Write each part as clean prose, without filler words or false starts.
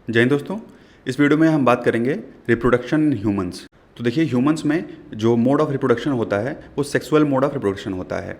जय हिंद दोस्तों। इस वीडियो में हम बात करेंगे रिप्रोडक्शन इन ह्यूमंस। तो देखिए, ह्यूमंस में जो मोड ऑफ रिप्रोडक्शन होता है वो सेक्सुअल मोड ऑफ रिप्रोडक्शन होता है।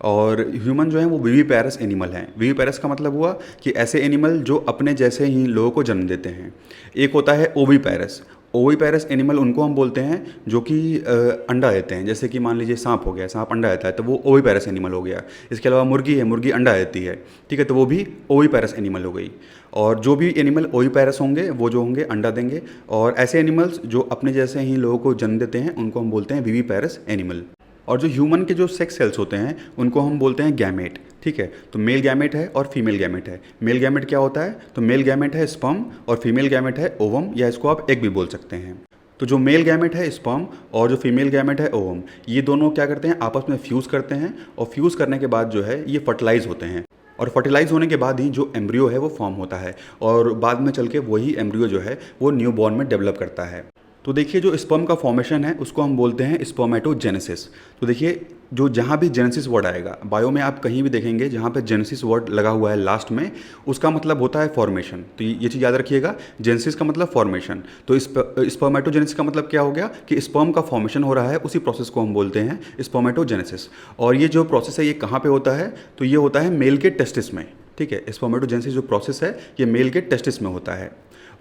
और ह्यूमन जो है वो विविपेरस एनिमल हैं। विविपेरस का मतलब हुआ कि ऐसे एनिमल जो अपने जैसे ही लोगों को जन्म देते हैं। एक होता है ओविपेरस। ओविपेरस एनिमल उनको हम बोलते हैं जो कि अंडा देते हैं। जैसे कि मान लीजिए सांप हो गया, सांप अंडा देता है तो वो ओविपेरस एनिमल हो गया। इसके अलावा मुर्गी है, मुर्गी अंडा देती है, ठीक है, तो वो भी ओविपेरस एनिमल हो गई। और जो भी एनिमल ओविपेरस होंगे वो जो होंगे अंडा देंगे। और ऐसे एनिमल्स जो अपने जैसे ही लोगों को जन्म देते हैं उनको हम बोलते हैं विविपेरस एनिमल। और जो ह्यूमन के जो सेक्स सेल्स होते हैं उनको हम बोलते हैं गैमेट, ठीक है। तो मेल गैमेट है और फीमेल गैमेट है। मेल गैमेट क्या होता है? तो मेल गैमेट है स्पर्म और फीमेल गैमेट है ओवम, या इसको आप एग भी बोल सकते हैं। तो जो मेल गैमेट है स्पर्म और जो फीमेल गैमेट है ओवम, ये दोनों क्या करते हैं? आपस में फ्यूज़ करते हैं और फ्यूज़ करने के बाद जो है ये फर्टिलाइज होते हैं। और फर्टिलाइज होने के बाद ही जो एम्ब्रियो है वो फॉर्म होता है और बाद में चल के वही एम्ब्रियो जो है वो न्यूबॉर्न में डेवलप करता है। तो देखिए, जो स्पर्म का फॉर्मेशन है उसको हम बोलते हैं स्पर्मेटोजेनेसिस। तो देखिए, जो जहाँ भी जेनेसिस वर्ड आएगा बायो में, आप कहीं भी देखेंगे जहाँ पे जेनेसिस वर्ड लगा हुआ है लास्ट में, उसका मतलब होता है फॉर्मेशन। तो ये चीज़ याद रखिएगा, जेनेसिस का मतलब फॉर्मेशन। तो स्पर्मेटोजेनेसिस का मतलब क्या हो गया कि स्पर्म का फॉर्मेशन हो रहा है, उसी प्रोसेस को हम बोलते हैं स्पर्मेटोजेनेसिस। और ये जो प्रोसेस है ये कहाँ पर होता है? तो ये होता है मेल के टेस्टिस में, ठीक है। स्पर्मेटोजेनेसिस जो प्रोसेस है ये मेल के टेस्टिस में होता है।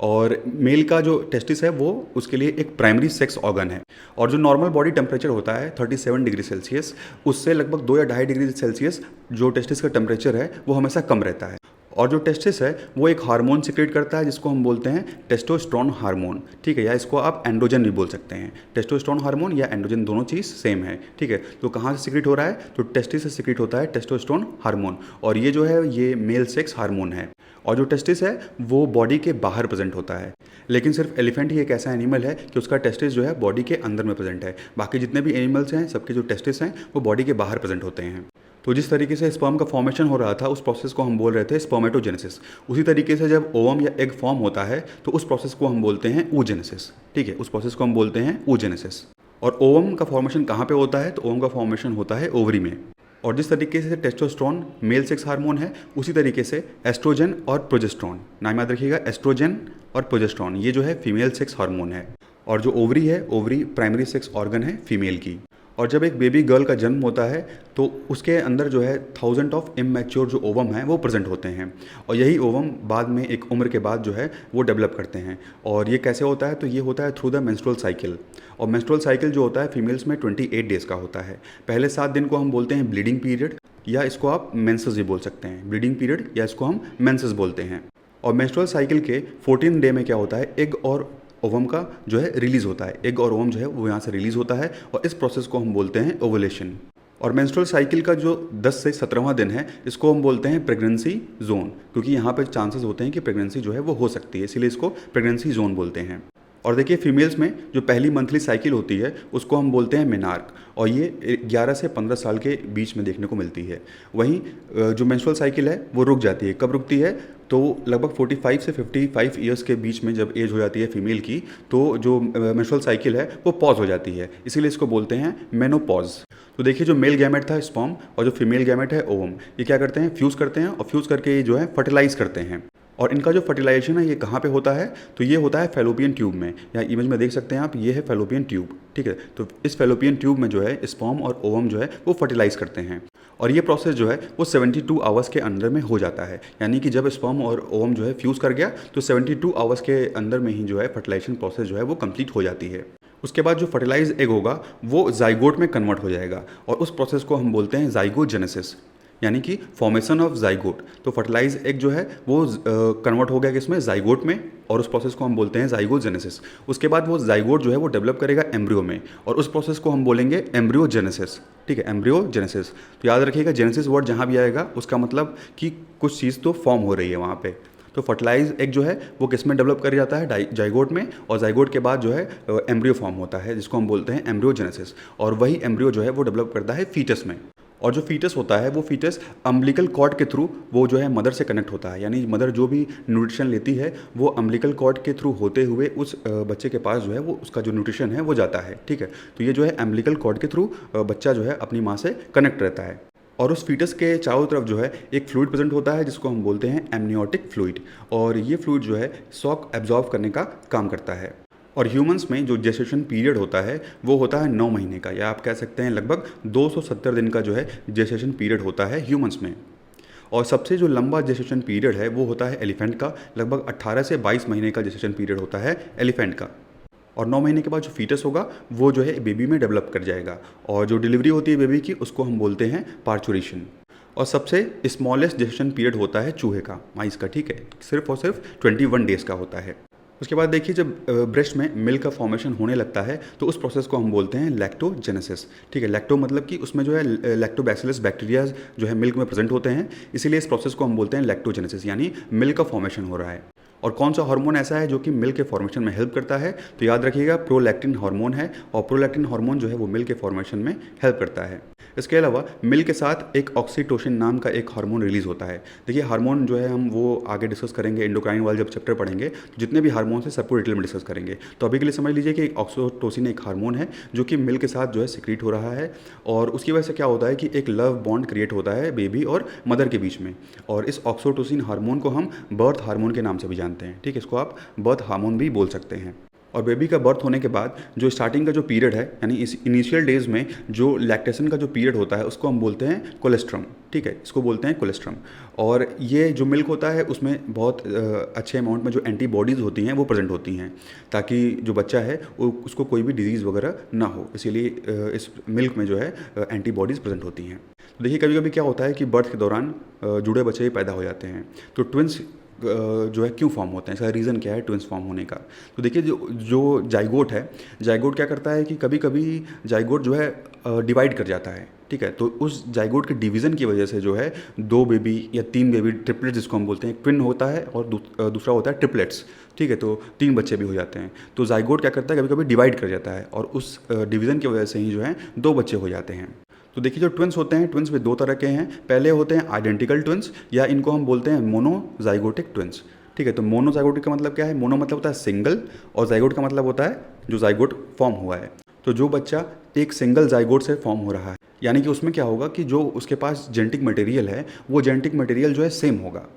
और मेल का जो टेस्टिस है वो उसके लिए एक प्राइमरी सेक्स ऑर्गन है। और जो नॉर्मल बॉडी टेम्परेचर होता है 37 डिग्री सेल्सियस, उससे लगभग 2 या 2.5 डिग्री सेल्सियस जो टेस्टिस का टेम्परेचर है वो हमेशा कम रहता है। और जो टेस्टिस है वो एक हार्मोन सिक्रेट करता है जिसको हम बोलते हैं टेस्टोस्टेरोन हार्मोन, ठीक है, या इसको आप एंड्रोजन भी बोल सकते हैं। टेस्टोस्टेरोन हार्मोन या एंड्रोजन दोनों चीज़ सेम है, ठीक है। तो कहाँ से सिक्रेट हो रहा है? तो टेस्टिस से सिक्रेट होता है टेस्टोस्टेरोन हार्मोन। और ये जो है ये मेल सेक्स हार्मोन है। और जो टेस्टिस है वो बॉडी के बाहर प्रेजेंट होता है। लेकिन सिर्फ एलिफेंट ही एक ऐसा एनिमल है कि उसका टेस्टिस जो है बॉडी के अंदर में प्रेजेंट है। बाकी जितने भी एनिमल्स हैं सबके जो टेस्टिस हैं वो बॉडी के बाहर प्रेजेंट होते हैं। तो जिस तरीके से स्पर्म का फॉर्मेशन हो रहा था उस प्रोसेस को हम बोल रहे थे स्पर्मेटोजेनेसिस। उसी तरीके से जब ओवम या एग फॉर्म होता है तो उस प्रोसेस को हम बोलते हैं oogenesis, ठीक है। उस प्रोसेस को हम बोलते हैं oogenesis। और ओवम का फॉर्मेशन कहाँ पे होता है? तो ओवम का फॉर्मेशन होता है ओवरी में। और जिस तरीके से टेस्टोस्टेरोन मेल सेक्स हार्मोन है उसी तरीके से एस्ट्रोजन और प्रोजेस्टेरोन, नाम याद रखिएगा, एस्ट्रोजन और प्रोजेस्टेरोन, ये जो है फीमेल सेक्स हार्मोन है। और जो ओवरी है, ओवरी प्राइमरी सेक्स ऑर्गन है फीमेल की। और जब एक बेबी गर्ल का जन्म होता है तो उसके अंदर जो है 1000 ऑफ इमैच्योर जो ओवम है वो प्रेजेंट होते हैं। और यही ओवम बाद में एक उम्र के बाद जो है वो डेवलप करते हैं। और ये कैसे होता है? तो ये होता है थ्रू द मेंस्ट्रुअल साइकिल। और मेंस्ट्रुअल साइकिल जो होता है फीमेल्स में 28 डेज़ का होता है। पहले 7 दिन को हम बोलते हैं ब्लीडिंग पीरियड, या इसको आप मेंसेस भी बोल सकते हैं। ब्लीडिंग पीरियड या इसको हम मेंसेस बोलते हैं। और मेंस्ट्रुअल साइकिल के 14 डे में क्या होता है? एग और ओवम का जो है रिलीज़ होता है। एग और ओवम जो है वो यहाँ से रिलीज़ होता है और इस प्रोसेस को हम बोलते हैं ओवुलेशन। और मेंस्ट्रुअल साइकिल का जो 10 से 17वां दिन है इसको हम बोलते हैं प्रेगनेंसी जोन, क्योंकि यहाँ पर चांसेस होते हैं कि प्रेगनेंसी जो है वो हो सकती है, इसीलिए इसको प्रेगनेंसी जोन बोलते हैं। और देखिए, फीमेल्स में जो पहली मंथली साइकिल होती है उसको हम बोलते हैं मेनार्क, और ये 11 से 15 साल के बीच में देखने को मिलती है। वहीं जो मेंस्ट्रुअल साइकिल है वो रुक जाती है। कब रुकती है? तो लगभग 45 से 55 ईयर्स के बीच में जब एज हो जाती है फीमेल की, तो जो मेंस्ट्रुअल साइकिल है वो पॉज हो जाती है, इसीलिए इसको बोलते हैं मेनोपॉज। तो देखिए, जो मेल गैमेट था स्पर्म और जो फीमेल गैमेट है ओवम, ये क्या करते हैं? फ्यूज़ करते हैं और फ्यूज़ करके जो है फर्टिलाइज करते हैं। और इनका जो फर्टिलाइजेशन है ये कहाँ पे होता है? तो ये होता है फैलोपियन ट्यूब में। यहाँ इमेज में देख सकते हैं आप, ये है फैलोपियन ट्यूब, ठीक है। तो इस फैलोपियन ट्यूब में जो है स्पर्म और ओवम जो है वो फर्टिलाइज करते हैं। और ये प्रोसेस जो है वो 72 आवर्स के अंदर में हो जाता है। यानी कि जब स्पर्म और ओवम जो है फ्यूज़ कर गया तो 72 आवर्स के अंदर में ही जो है फर्टिलाइजेशन प्रोसेस जो है वो कंप्लीट हो जाती है। उसके बाद जो फर्टिलाइज एग होगा वो जाइगोट में कन्वर्ट हो जाएगा और उस प्रोसेस को हम बोलते हैं जाइगोजेनेसिस, यानी कि फॉर्मेशन ऑफ जाइगोट। तो फर्टिलाइज एग जो है वो कन्वर्ट हो गया किसमें? जाइगोट में, और उस प्रोसेस को हम बोलते हैं जाइगोजेनेसिस। उसके बाद वो जाइगोट जो है वो डेवलप करेगा एम्ब्रियो में, और उस प्रोसेस को हम बोलेंगे एम्ब्रियोजेनेसिस, ठीक है, एम्ब्रियोजेनेसिस। तो याद रखिएगा, जेनेसिस वर्ड जहाँ भी आएगा उसका मतलब कि कुछ चीज़ तो फॉर्म हो रही है वहाँ पे। तो फर्टिलाइज एग जो है वो किस में डेवलप कर जाता है? जाइगोट में, और जाइगोट के बाद जो है एम्ब्रियो फॉर्म होता है जिसको हम बोलते हैं एम्ब्रियोजेनेसिस। और वही एम्ब्रियो जो है वो डेवलप करता है फीटस में। और जो फीटस होता है वो फीटस अम्बिलिकल कॉर्ड के थ्रू वो जो है मदर से कनेक्ट होता है। यानी मदर जो भी न्यूट्रिशन लेती है वो अम्बिलिकल कॉर्ड के थ्रू होते हुए उस बच्चे के पास जो है वो उसका जो न्यूट्रिशन है वो जाता है, ठीक है। तो ये जो है अम्बिलिकल कॉर्ड के थ्रू बच्चा जो है अपनी माँ से कनेक्ट रहता है। और उस फीटस के चारों तरफ जो है एक फ्लूइड प्रेजेंट होता है जिसको हम बोलते हैं एमनियोटिक फ्लूइड, और ये फ्लूइड जो है शॉक एब्जॉर्ब करने का काम करता है। और ह्यूमंस में जो जेस्टेशन पीरियड होता है वो होता है 9 महीने का, या आप कह सकते हैं लगभग 270 दिन का जो है जेस्टेशन पीरियड होता है ह्यूमंस में। और सबसे जो लंबा जेस्टेशन पीरियड है वो होता है एलिफेंट का, लगभग 18 से 22 महीने का जेस्टेशन पीरियड होता है एलिफेंट का। और 9 महीने के बाद जो फीटस होगा वो जो है बेबी में डेवलप कर जाएगा, और जो डिलीवरी होती है बेबी की उसको हम बोलते हैं पार्चुरेशन। और सबसे स्मॉलेस्ट जेस्टेशन पीरियड होता है चूहे का, माइस का, ठीक है, सिर्फ और सिर्फ 21 डेज़ का होता है। उसके बाद देखिए जब ब्रेस्ट में मिल्क का फॉर्मेशन होने लगता है तो उस प्रोसेस को हम बोलते हैं लैक्टोजेनेसिस, ठीक है। लैक्टो मतलब कि उसमें जो है लैक्टोबैसिलस बैक्टीरिया जो है मिल्क में प्रेजेंट होते हैं, इसीलिए इस प्रोसेस को हम बोलते हैं लैक्टोजेनेसिस, यानी मिल्क का फॉर्मेशन हो रहा है। और कौन सा हार्मोन ऐसा है जो कि मिल्क के फॉर्मेशन में हेल्प करता है, तो याद रखिएगा प्रोलैक्टिन हार्मोन है, और प्रोलैक्टिन हार्मोन जो है वो मिल्क के फॉर्मेशन में हेल्प करता है। इसके अलावा मिल्क के साथ एक ऑक्सीटोसिन नाम का एक हार्मोन रिलीज होता है। देखिए हार्मोन जो है हम वो आगे डिस्कस करेंगे, एंडोक्राइन वाले जब चैप्टर पढ़ेंगे तो जितने भी हार्मोन्स हैं सबको डिटेल में डिस्कस करेंगे। तो अभी के लिए समझ लीजिए कि ऑक्सीटोसिन एक हार्मोन है जो कि मिल्क के साथ जो है सिक्रीट हो रहा है, और उसकी वजह से क्या होता है कि एक लव बॉन्ड क्रिएट होता है बेबी और मदर के बीच में। और इस ऑक्सीटोसिन हार्मोन को हम बर्थ हार्मोन के नाम से भी जानते हैं, ठीक है, इसको आप बर्थ हार्मोन भी बोल सकते हैं। और बेबी का बर्थ होने के बाद जो स्टार्टिंग का जो पीरियड है, यानी इस इनिशियल डेज में जो लैक्टेशन का जो पीरियड होता है उसको हम बोलते हैं कोलेस्ट्रम, ठीक है, इसको बोलते हैं कोलेस्ट्रम। और ये जो मिल्क होता है उसमें बहुत अच्छे अमाउंट में जो एंटीबॉडीज़ होती हैं वो प्रेजेंट होती हैं, ताकि जो बच्चा है वो उसको कोई भी डिजीज़ वगैरह ना हो, इसीलिए इस मिल्क में जो है एंटीबॉडीज़ प्रेजेंट होती हैं। तो देखिए कभी कभी क्या होता है कि बर्थ के दौरान जुड़े बच्चे पैदा हो जाते हैं, तो ट्विंस जो है क्यों फॉर्म होते हैं, इसका रीज़न क्या है ट्विंस फॉर्म होने का। तो देखिए जो जाइगोट है, जाइगोट क्या करता है कि कभी कभी जाइगोट जो है डिवाइड कर जाता है, ठीक है। तो उस जाइगोट के डिवीज़न की वजह से जो है 2 बेबी या 3 बेबी, ट्रिपलेट्स जिसको हम बोलते हैं, ट्विन होता है और दूसरा होता है ट्रिपलेट्स, ठीक है, तो 3 बच्चे भी हो जाते हैं। तो जाइगोट क्या करता है कभी कभी डिवाइड कर जाता है, और उस डिवीज़न की वजह से ही जो है 2 बच्चे हो जाते हैं। तो देखिए जो ट्विंस होते हैं, ट्विंस भी 2 तरह के हैं। पहले होते हैं आइडेंटिकल ट्विंस, या इनको हम बोलते हैं मोनोजाइगोटिक ट्विंस, ठीक है। तो मोनोजाइगोटिक का मतलब क्या है, मोनो मतलब होता है सिंगल, और जाइगोट का मतलब होता है जो जाइगोट फॉर्म हुआ है। तो जो बच्चा एक सिंगल जाइगोट से फॉर्म हो रहा है, यानी कि उसमें क्या होगा कि जो उसके पास जेनेटिक मटेरियल है वो जेनेटिक मटेरियल जो है सेम होगा,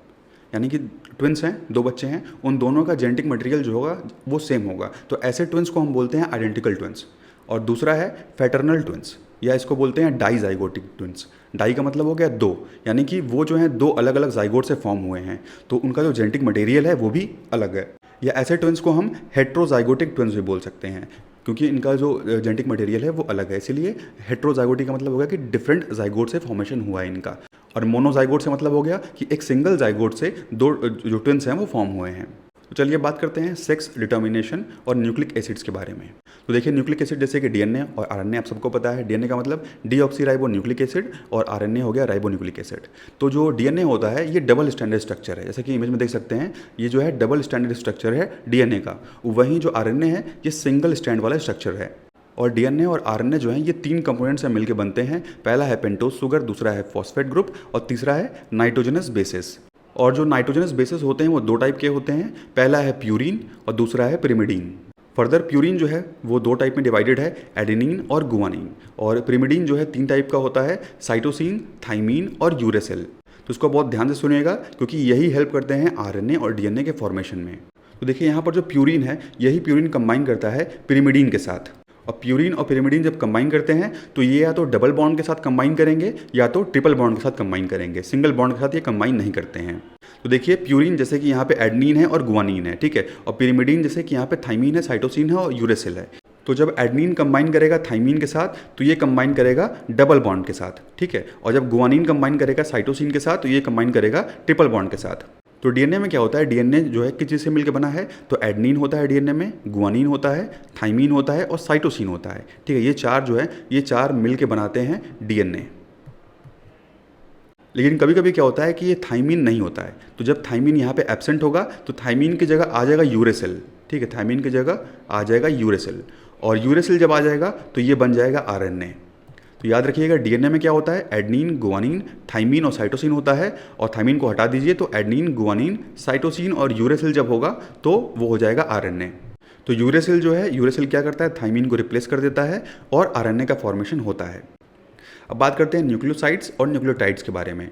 यानी कि ट्विंस हैं, 2 बच्चे हैं, उन दोनों का जेनेटिक मटेरियल जो होगा वो सेम होगा। तो ऐसे ट्विंस को हम बोलते हैं आइडेंटिकल ट्विंस। और दूसरा है फैटर्नल ट्विंस, या इसको बोलते हैं डाइजाइगोटिक ट्विंस। डाई का मतलब हो गया 2, यानी कि वो जो है 2 अलग अलग जाइगोट से फॉर्म हुए हैं, तो उनका जो जेनेटिक मटेरियल है वो भी अलग है। या ऐसे ट्विंस को हम हेट्रोजाइगोटिक ट्विंस भी बोल सकते हैं, क्योंकि इनका जो जेनेटिक मटेरियल है वो अलग है, इसीलिए हेट्रोजाइगोटिक का मतलब हो गया कि डिफरेंट जाइगोट से फॉर्मेशन हुआ है इनका। और मोनोजाइगोट से मतलब हो गया कि एक सिंगल जाइगोट से 2 जो ट्विंस हैं वो फॉर्म हुए हैं। तो चलिए बात करते हैं सेक्स डिटर्मिनेशन और न्यूक्लिक एसिड्स के बारे में। तो देखिए न्यूक्लिक एसिड जैसे कि डीएनए और आरएनए आप सबको पता है। डीएनए का मतलब डीऑक्सीराइबो न्यूक्लिक एसिड, और आरएनए हो गया राइबो न्यूक्लिक एसिड। तो जो डीएनए होता है ये डबल स्टैंडर्ड स्ट्रक्चर है, जैसे कि इमेज में देख सकते हैं, ये जो है डबल स्टैंडर्ड स्ट्रक्चर है डीएनए का। वहीं जो आरएनए है ये सिंगल स्टैंड वाला स्ट्रक्चर है। और डीएनए और आरएनए जो है ये 3 कंपोनेंट से मिलकर बनते हैं। पहला है पेंटोज शुगर, दूसरा है फॉस्फेट ग्रुप, और तीसरा है नाइट्रोजनस बेसिस। और जो नाइट्रोजनस बेसिस होते हैं वो 2 टाइप के होते हैं, पहला है प्यूरिन और दूसरा है पिरिमिडीन। फर्दर प्यूरिन जो है वो 2 टाइप में डिवाइडेड है, एडेनिन और गुआनिन। और पिरिमिडीन जो है 3 टाइप का होता है, साइटोसिन, थाइमीन और यूरेसिल। तो इसको बहुत ध्यान से सुनिएगा क्योंकि यही हेल्प करते हैं आरएनए और डीएनए के फॉर्मेशन में। तो देखिए यहाँ पर जो प्यूरिन है यही प्यूरिन कंबाइन करता है पिरिमिडीन के साथ। और प्यूरिन और पिरिमिडीन जब कंबाइन करते हैं तो ये या तो डबल बॉन्ड के साथ कंबाइन करेंगे या तो ट्रिपल बॉन्ड के साथ कंबाइन करेंगे, सिंगल बॉन्ड के साथ ये कंबाइन नहीं करते हैं। तो देखिए प्यूरिन जैसे कि यहाँ पे एडनिन है और गुआनिन है, ठीक है, और पिरिमिडीन जैसे कि यहाँ पे थाइमीन है, साइटोसिन है और यूरेसिल है। तो जब एडनिन कंबाइन करेगा थाइमीन के साथ तो ये कंबाइन करेगा डबल बॉन्ड के साथ, ठीक है, और जब गुआनिन कंबाइन करेगा साइटोसिन के साथ तो ये कंबाइन करेगा ट्रिपल बॉन्ड के साथ। तो डीएनए में क्या होता है, डीएनए जो है किस चीज़ से मिलकर बना है, तो एडनिन होता है डीएनए में, गुआनिन होता है, थाइमीन होता है और साइटोसिन होता है, ठीक है। ये 4 जो है ये 4 मिलकर बनाते हैं डीएनए। लेकिन कभी कभी क्या होता है कि ये थाइमीन नहीं होता है, तो जब थाइमीन यहाँ पे एब्सेंट होगा तो थाइमीन की जगह आ जाएगा यूरेसिल, ठीक है, थाइमीन की जगह आ जाएगा यूरेसिल, और यूरेसिल जब आ जाएगा तो ये बन जाएगा आरएनए। तो याद रखिएगा डीएनए में क्या होता है, एडनिन, गुआनिन, थाइमीन और साइटोसिन होता है, और थाइमीन को हटा दीजिए तो एडनिन, गुआनिन, साइटोसिन और यूरेसिल जब होगा तो वो हो जाएगा आरएनए। तो यूरेसिल जो है, यूरेसिल क्या करता है, थाइमीन को रिप्लेस कर देता है और आरएनए का फॉर्मेशन होता है। अब बात करते हैं न्यूक्लियोसाइड्स और न्यूक्लियोटाइड्स के बारे में।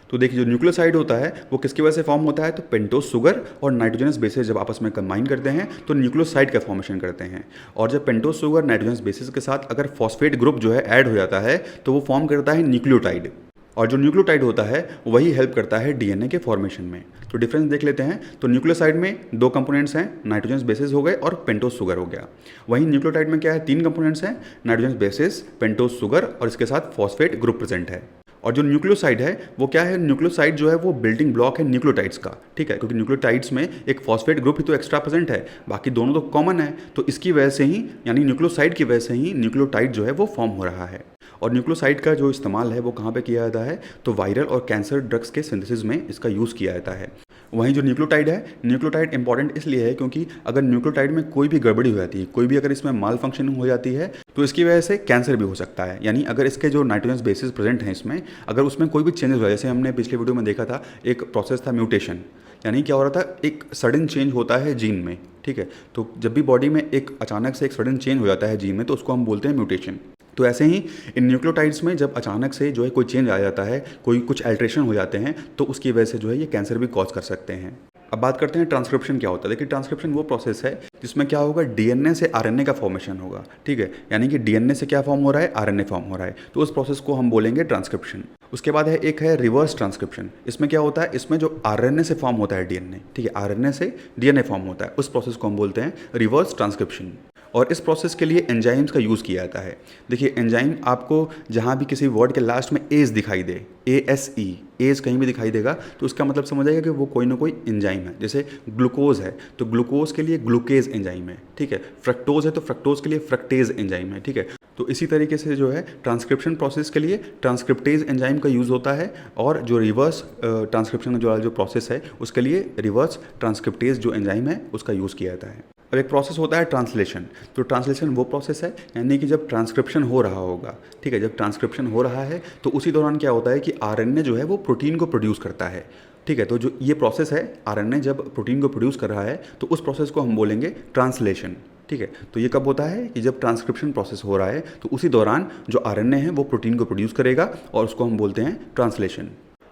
तो देखिए, जो न्यूक्लियोसाइड होता है वो किसकी वजह से फॉर्म होता है, तो पेंटोज शुगर और नाइट्रोजनस बेसेस जब आपस में कंबाइन करते हैं तो न्यूक्लियोसाइड का फॉर्मेशन करते हैं। और जब पेंटोज शुगर नाइट्रोजनस बेसेस के साथ अगर फॉस्फेट ग्रुप जो है ऐड हो जाता है तो वो फॉर्म करता है न्यूक्लियोटाइड। और जो न्यूक्लियोटाइड होता है वही हेल्प करता है डीएनए के फॉर्मेशन में। तो डिफरेंस देख लेते हैं। तो न्यूक्लियोसाइड में 2 कंपोनेंट्स हैं, नाइट्रोजनस बेसेस हो गए और पेंटोज शुगर हो गया। वहीं न्यूक्लियोटाइड में क्या है, 3 कंपोनेंट्स हैं, नाइट्रोजनस बेसेस, पेंटोज शुगर और इसके साथ फॉस्फेट ग्रुप प्रेजेंट है। और जो न्यूक्लियोसाइड है वो क्या है, न्यूक्लियोसाइड जो है वो बिल्डिंग ब्लॉक है न्यूक्लियोटाइड्स का, ठीक है, क्योंकि न्यूक्लियोटाइड्स में एक फॉस्फेट ग्रुप ही तो एक्स्ट्रा प्रेजेंट है, बाकी दोनों तो कॉमन है। तो इसकी वजह से ही, यानी न्यूक्लियोसाइड की वजह से ही न्यूक्लियोटाइड जो है वो फॉर्म हो रहा है। और न्यूक्लियोसाइड का जो इस्तेमाल है वो कहाँ पे किया जाता है, तो वायरल और कैंसर ड्रग्स के सिंथेसिस में इसका यूज़ किया जाता है। वहीं जो न्यूक्लियोटाइड है, न्यूक्लियोटाइड इंपॉर्टेंट इसलिए है क्योंकि अगर न्यूक्लियोटाइड में कोई भी गड़बड़ी हो जाती है, कोई भी अगर इसमें माल फंक्शनिंग हो जाती है तो इसकी वजह से कैंसर भी हो सकता है। यानी अगर इसके जो नाइट्रोजन बेसिस प्रेजेंट हैं इसमें, अगर उसमें कोई भी चेंजेस हो, जैसे हमने पिछले वीडियो में देखा था एक प्रोसेस था म्यूटेशन, यानी क्या हो रहा था, एक सडन चेंज होता है जीन में, ठीक है। तो जब भी बॉडी में एक अचानक से एक सडन चेंज हो जाता है जीन में तो उसको हम बोलते हैं म्यूटेशन। तो ऐसे ही इन न्यूक्लियोटाइड्स में जब अचानक से जो है कोई चेंज आ जाता है, कोई कुछ अल्ट्रेशन हो जाते हैं तो उसकी वजह से जो है ये कैंसर भी कॉज कर सकते हैं। अब बात करते हैं ट्रांसक्रिप्शन क्या होता है। देखिए, ट्रांसक्रिप्शन वो प्रोसेस है जिसमें क्या होगा, डीएनए से आरएनए का फॉर्मेशन होगा, ठीक है। यानी कि डीएनए से क्या फॉर्म हो रहा है, आरएनए फॉर्म हो रहा है, तो उस प्रोसेस को हम बोलेंगे ट्रांसक्रिप्शन। उसके बाद है एक है रिवर्स ट्रांसक्रिप्शन। इसमें क्या होता है, इसमें जो आरएनए से फॉर्म होता है डीएनए, ठीक है, आरएनए से डीएनए फॉर्म होता है, उस प्रोसेस को हम बोलते हैं रिवर्स ट्रांसक्रिप्शन। और इस प्रोसेस के लिए एंजाइम्स का यूज़ किया जाता है। देखिए, एंजाइम आपको जहाँ भी किसी वर्ड के लास्ट में एज दिखाई दे, ASE, एज कहीं भी दिखाई देगा तो उसका मतलब समझ आएगा कि वो कोई ना कोई एंजाइम है। जैसे ग्लूकोज है तो ग्लूकोज के लिए ग्लूकेज एंजाइम है, ठीक है। फ्रक्टोज है तो फ्रक्टोज के लिए फ्रक्टेज एंजाइम है, ठीक है। तो इसी तरीके से जो है ट्रांसक्रिप्शन प्रोसेस के लिए ट्रांसक्रिप्टेज एंजाइम का यूज़ होता है, और जो रिवर्स ट्रांसक्रिप्शन जो प्रोसेस है उसके लिए रिवर्स ट्रांसक्रिप्टेज जो एंजाइम है उसका यूज़ किया जाता है। अब एक प्रोसेस होता है ट्रांसलेशन। तो ट्रांसलेशन वो प्रोसेस है यानी कि जब ट्रांसक्रिप्शन हो रहा होगा, ठीक है, जब ट्रांसक्रिप्शन हो रहा है तो उसी दौरान क्या होता है कि आरएनए जो है वो प्रोटीन को प्रोड्यूस करता है, ठीक है। तो जो ये प्रोसेस है, आरएनए जब प्रोटीन को प्रोड्यूस कर रहा है तो उस प्रोसेस को हम बोलेंगे ट्रांसलेशन, ठीक है। तो ये कब होता है कि जब ट्रांसक्रिप्शन प्रोसेस हो रहा है तो उसी दौरान जो आरएनए है वो प्रोटीन को प्रोड्यूस करेगा और उसको हम बोलते हैं ट्रांसलेशन।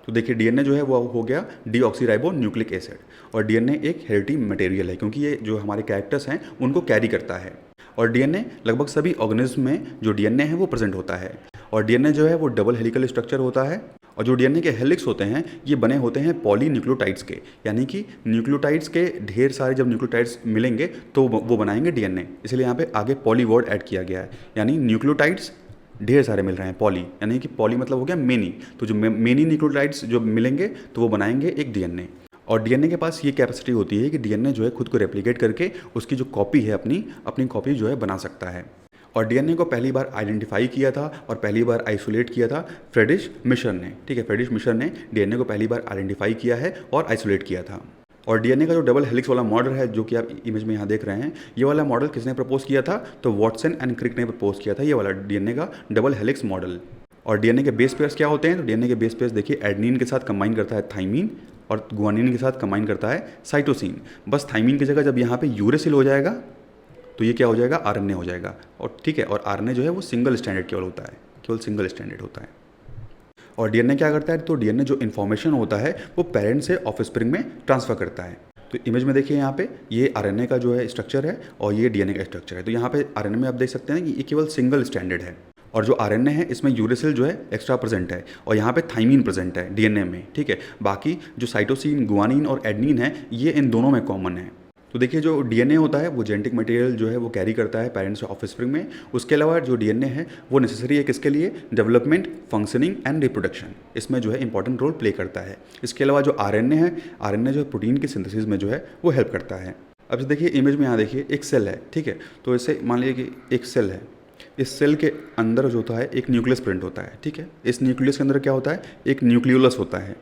तो देखिए, डीएनए जो है वो हो गया डीऑक्सीराइबो न्यूक्लिक एसिड, और डीएनए एक हेरिडिटी मटेरियल है क्योंकि ये जो हमारे कैरेक्टर्स हैं उनको कैरी करता है। और डीएनए लगभग सभी ऑर्गेनिज्म में जो डीएनए है वो प्रेजेंट होता है। और डीएनए जो है वो डबल हेलिकल स्ट्रक्चर होता है, और जो डीएनए के हेलिक्स होते हैं ये बने होते हैं पॉलीन्यूक्लियोटाइड्स के, यानी कि न्यूक्लियोटाइड्स के ढेर सारे जब न्यूक्लियोटाइड्स मिलेंगे तो वो बनाएंगे डीएनए। इसलिए यहाँ पे आगे पॉली वर्ड ऐड किया गया है, यानी न्यूक्लियोटाइड्स ढेर सारे मिल रहे हैं, पॉली, यानी कि पॉली मतलब हो गया मेनी। तो जो मेनी न्यूक्लियोटाइड्स जो मिलेंगे तो वो बनाएंगे एक डीएनए। और डीएनए के पास ये कैपेसिटी होती है कि डीएनए जो है खुद को रेप्लिकेट करके उसकी जो कॉपी है अपनी कॉपी जो है बना सकता है। और डीएनए को पहली बार आइडेंटिफाई किया था और पहली बार आइसोलेट किया था फ्रेडरिश मिशर ने, ठीक है। फ्रेडरिश मिशर ने डीएनए को पहली बार आइडेंटिफाई किया है और आइसोलेट किया था। और डीएनए का जो डबल हेलिक्स वाला मॉडल है जो कि आप इमेज में यहाँ देख रहे हैं, ये वाला मॉडल किसने प्रपोज किया था, तो वॉटसन एंड क्रिक ने प्रपोज किया था ये वाला डीएनए का डबल हेलिक्स मॉडल। और डीएनए के बेस पेयर्स क्या होते हैं, तो डीएनए के बेस पेयर्स देखिए, एडेनिन के साथ कंबाइन करता है थाइमीन और गुआनिन के साथ कंबाइन करता है साइटोसिन। बस थाइमीन की जगह जब यहाँ पे यूरेसिल हो जाएगा तो ये क्या हो जाएगा, आरएनए हो जाएगा। और ठीक है, और आरएनए जो है वो सिंगल स्टैंडर्ड केवल होता है, केवल सिंगल स्टैंडर्ड होता है। और डीएनए क्या करता है, तो डीएनए जो इन्फॉर्मेशन होता है वो पेरेंट से ऑफस्प्रिंग में ट्रांसफ़र करता है। तो इमेज में देखिए यहाँ पे ये आरएनए का जो है स्ट्रक्चर है और ये डीएनए का स्ट्रक्चर है। तो यहाँ पे आरएनए में आप देख सकते हैं कि ये केवल सिंगल स्टैंडर्ड है, और जो आरएनए है इसमें यूरेसिल जो है एक्स्ट्रा प्रेजेंट है, और यहाँ पे थाइमीन प्रेजेंट है डीएनए में, ठीक है। बाकी जो साइटोसिन, गुआनिन और एडेनिन है ये इन दोनों में कॉमन है। तो देखिए, जो डीएनए होता है वो जेनेटिक मटेरियल जो है वो कैरी करता है पेरेंट्स से ऑफस्प्रिंग में। उसके अलावा जो डीएनए है वो नेसेसरी है किसके लिए, डेवलपमेंट, फंक्शनिंग एंड रिप्रोडक्शन, इसमें जो है इंपॉर्टेंट रोल प्ले करता है। इसके अलावा जो आरएनए है, आरएनए जो है प्रोटीन के सिंथेसिस में जो है वो हेल्प करता है। अब देखिए इमेज में यहाँ देखिए एक सेल है, ठीक है। तो इसे मान लीजिए कि एक सेल है, इस सेल के अंदर जो होता है एक न्यूक्लियस प्रेजेंट होता है, ठीक है। इस न्यूक्लियस के अंदर क्या होता है, एक न्यूक्लियोलस होता है,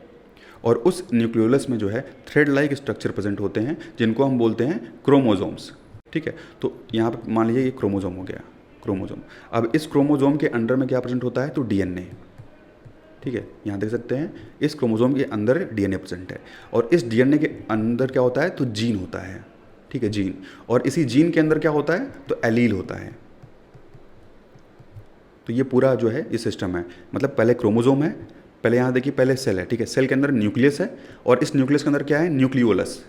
और उस न्यूक्लियोलस में जो है थ्रेड लाइक स्ट्रक्चर प्रेजेंट होते हैं जिनको हम बोलते हैं क्रोमोजोम्स, ठीक है। तो यहाँ पर मान लीजिए ये क्रोमोजोम हो गया, क्रोमोजोम। अब इस क्रोमोजोम के अंदर में क्या प्रेजेंट होता है, तो डीएनए, ठीक है। यहाँ देख सकते हैं इस क्रोमोजोम के अंदर डीएनए प्रेजेंट है, और इस डीएनए के अंदर क्या होता है, तो जीन होता है, ठीक है, जीन। और इसी जीन के अंदर क्या होता है, तो एलील होता है, तो ये पूरा जो है ये सिस्टम है, मतलब पहले क्रोमोजोम है, पहले यहाँ देखिए पहले सेल है, ठीक है, सेल के अंदर न्यूक्लियस है और इस न्यूक्लियस के अंदर क्या है, न्यूक्लियोलस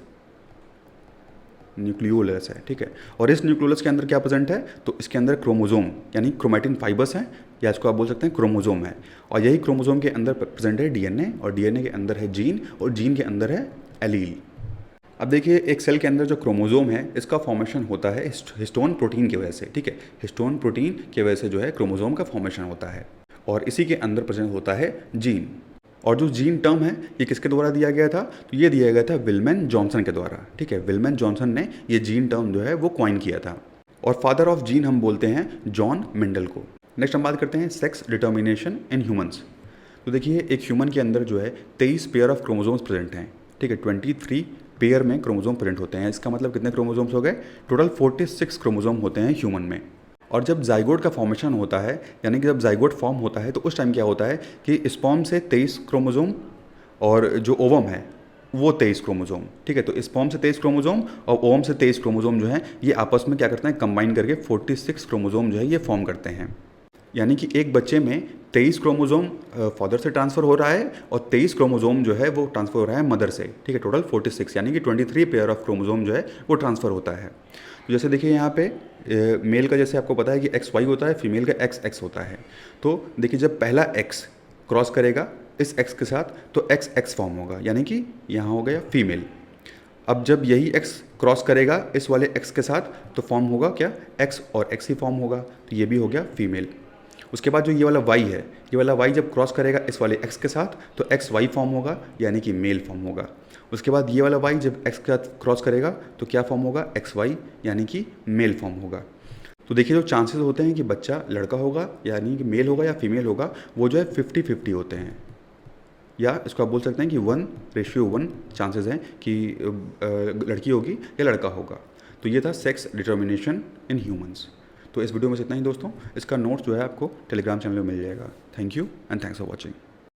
है, ठीक है। और इस न्यूक्लियोलस के अंदर क्या प्रेजेंट है, तो इसके अंदर क्रोमोजोम यानी क्रोमैटिन फाइबर्स हैं, या इसको आप बोल सकते हैं क्रोमोजोम है। और यही क्रोमोजोम के अंदर प्रेजेंट है डीएनए, और डीएनए के अंदर है जीन, और जीन के अंदर है एलील। अब देखिए एक सेल के अंदर जो क्रोमोजोम है इसका फॉर्मेशन होता है हिस्टोन प्रोटीन की वजह से, ठीक है, हिस्टोन प्रोटीन की वजह से जो है क्रोमोजोम का फॉर्मेशन होता है, और इसी के अंदर प्रेजेंट होता है जीन। और जो जीन टर्म है ये किसके द्वारा दिया गया था, तो ये दिया गया था विल्मन जॉनसन के द्वारा, ठीक है, विल्मन जॉनसन ने ये जीन टर्म जो है वो कॉइन किया था, और फादर ऑफ जीन हम बोलते हैं जॉन मेंडल को। नेक्स्ट हम बात करते हैं सेक्स डिटर्मिनेशन इन ह्यूमंस। तो देखिए एक ह्यूमन के अंदर जो है 23 पेयर ऑफ क्रोमोजोम्स प्रेजेंट हैं, ठीक है, 23 पेयर में क्रोमोजोम प्रेजेंट होते हैं। इसका मतलब कितने क्रोमोजोम्स हो गए, टोटल 46 क्रोमोजोम होते हैं ह्यूमन में। और जब जाइगोट का फॉर्मेशन होता है, यानी कि जब जाइगोट फॉर्म होता है, तो उस टाइम क्या होता है कि स्पर्म से 23 क्रोमोजोम और जो ओवम है वो 23 क्रोमोजोम, ठीक है, तो स्पर्म से 23 क्रोमोजोम और ओवम से 23 क्रोमोजोम जो है ये आपस में क्या करते हैं, कंबाइन करके 46 क्रोमोजोम जो है ये फॉर्म करते हैं। यानी कि एक बच्चे में 23 क्रोमोजोम फादर से ट्रांसफ़र हो रहा है और 23 क्रोमोजोम जो है वो ट्रांसफ़र हो रहा है मदर से, ठीक है, टोटल 46 यानी कि 23 पेयर ऑफ क्रोमोजोम जो है वो ट्रांसफ़र होता है। तो जैसे देखिए यहाँ पे मेल का जैसे आपको पता है कि XY होता है, फीमेल का XX होता है। तो देखिए जब पहला X क्रॉस करेगा इस X के साथ तो XX फॉर्म होगा, यानी कि यहाँ हो गया फीमेल। अब जब यही X क्रॉस करेगा इस वाले X के साथ तो फॉर्म होगा क्या, X और X ही फॉर्म होगा, तो ये भी हो गया फीमेल। उसके बाद जो ये वाला Y है, ये वाला Y जब क्रॉस करेगा इस वाले X के साथ तो XY फॉर्म होगा, यानी कि मेल फॉर्म होगा। उसके बाद ये वाला Y जब X के साथ क्रॉस करेगा तो क्या फॉर्म होगा, XY, यानी कि मेल फॉर्म होगा। तो देखिए जो चांसेस होते हैं कि बच्चा लड़का होगा यानी कि मेल होगा या फीमेल होगा, वो जो है 50-50 होते हैं, या इसको आप बोल सकते हैं कि 1:1 चांसेस हैं कि लड़की होगी या लड़का होगा। तो ये था सेक्स डिटर्मिनेशन इन ह्यूमंस। तो इस वीडियो में से इतना ही दोस्तों, इसका नोट्स जो है आपको टेलीग्राम चैनल में मिल जाएगा। Thank you and thanks for watching.